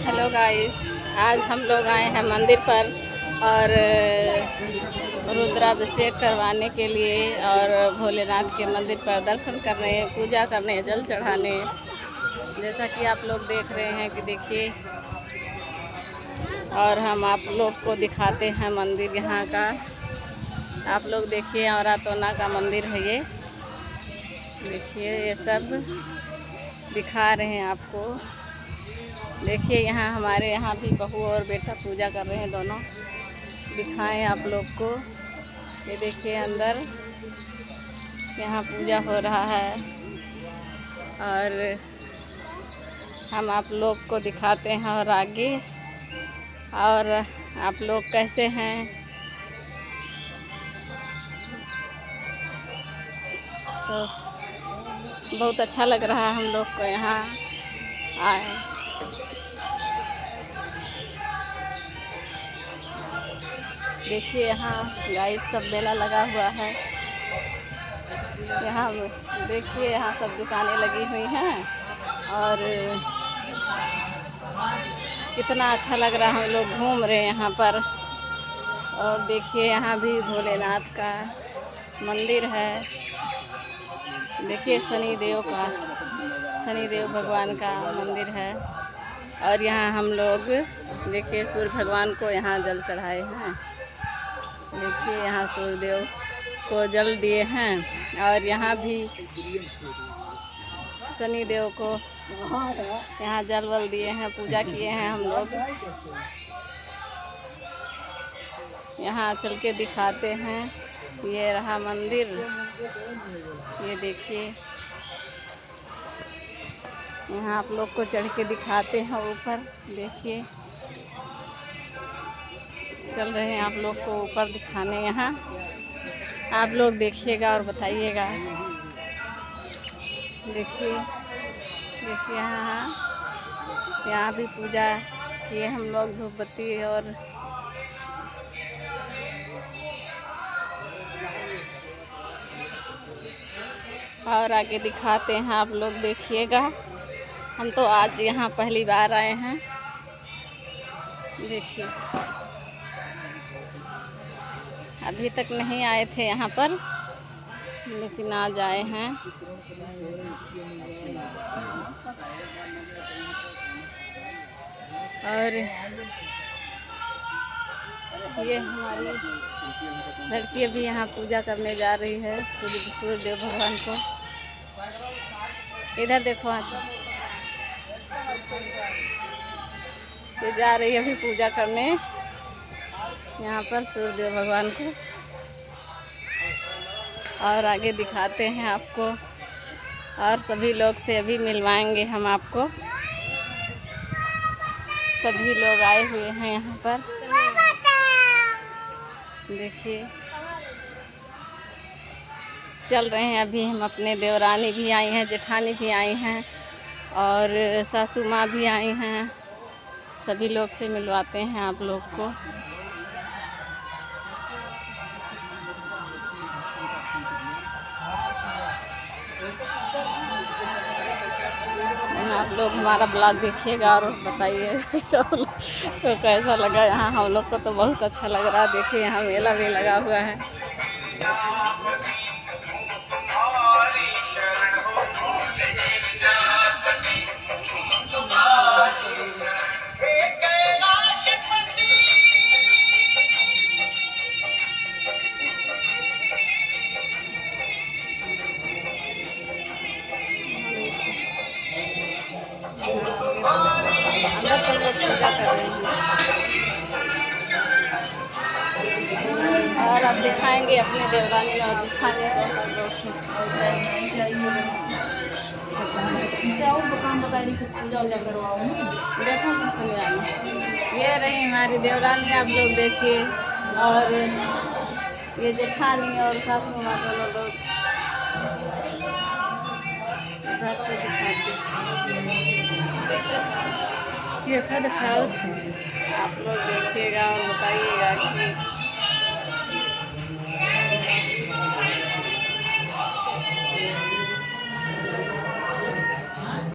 Hello guys, आज हम लोग आए हैं मंदिर पर और रुद्राभिषेक करवाने के लिए और भोलेनाथ के मंदिर पर दर्शन करने, पूजा करने, जल चढ़ाने। जैसा कि आप लोग देख रहे हैं कि देखिए, और हम आप लोग को दिखाते हैं मंदिर यहाँ का। आप लोग देखिए, औरातोना का मंदिर है ये। देखिए, ये सब दिखा रहे हैं आपको। देखिए, यहाँ हमारे यहाँ भी बहू और बेटा पूजा कर रहे हैं, दोनों दिखाएं आप लोग को। ये देखिए, अंदर यहाँ पूजा हो रहा है और हम आप लोग को दिखाते हैं और आगे। और आप लोग कैसे हैं? तो बहुत अच्छा लग रहा है हम लोग को यहाँ आए। देखिए, यहाँ गाइस सब मेला लगा हुआ है। यहाँ देखिए, यहाँ सब दुकानें लगी हुई हैं और कितना अच्छा लग रहा है। हम लोग घूम रहे हैं यहाँ पर। और देखिए, यहाँ भी भोलेनाथ का मंदिर है। देखिए, शनिदेव भगवान का मंदिर है। और यहाँ हम लोग देखिए सूर्य भगवान को यहाँ जल चढ़ाए हैं। देखिए, यहाँ सूर्यदेव को जल दिए हैं और यहाँ भी शनिदेव को यहाँ जल वल दिए हैं, पूजा किए हैं हम लोग। यहाँ चल के दिखाते हैं। ये रहा मंदिर, ये देखिए। यहाँ आप लोग को चढ़ के दिखाते हैं ऊपर। देखिए, चल रहे हैं आप लोग को ऊपर दिखाने। यहाँ आप लोग देखिएगा और बताइएगा। देखिए, यहाँ भी पूजा किए हम लोग, धूप बत्ती और आगे दिखाते हैं। आप लोग देखिएगा। हम तो आज यहाँ पहली बार आए हैं। देखिए, अभी तक नहीं आए थे यहाँ पर, लेकिन आज आए हैं। और ये हमारी लड़की भी यहाँ पूजा करने जा रही है सूर्यदेव भगवान को। इधर देखो, आज ये जा रही है अभी पूजा करने यहाँ पर सूर्यदेव भगवान को। और आगे दिखाते हैं आपको, और सभी लोग से अभी मिलवाएंगे हम आपको। सभी लोग आए हुए हैं यहाँ पर। देखिए, चल रहे हैं अभी हम। अपने देवरानी भी आई हैं, जेठानी भी आई हैं और सासू माँ भी आई हैं। सभी लोग से मिलवाते हैं आप लोग को। आप लोग हमारा ब्लॉग देखिएगा और बताइए तो कैसा लगा। यहाँ हम लोग को तो बहुत अच्छा लग रहा है। देखिए, यहाँ मेला भी लगा हुआ है। अंदर सब लोग पूजा कर रहे हैं और अब दिखाएंगे अपने देवरानी और जेठानी को। सब लोग काम बता रही, पूजा वूजा करवाओ। देखो सब समय आए। ये रही हमारी देवरानी, आप लोग देखिए। और ये जेठानी और सासू माँ दोनों लोग इधर से दिखाते। ये दिखाओ, आप लोग देखिएगा और बताइएगा कि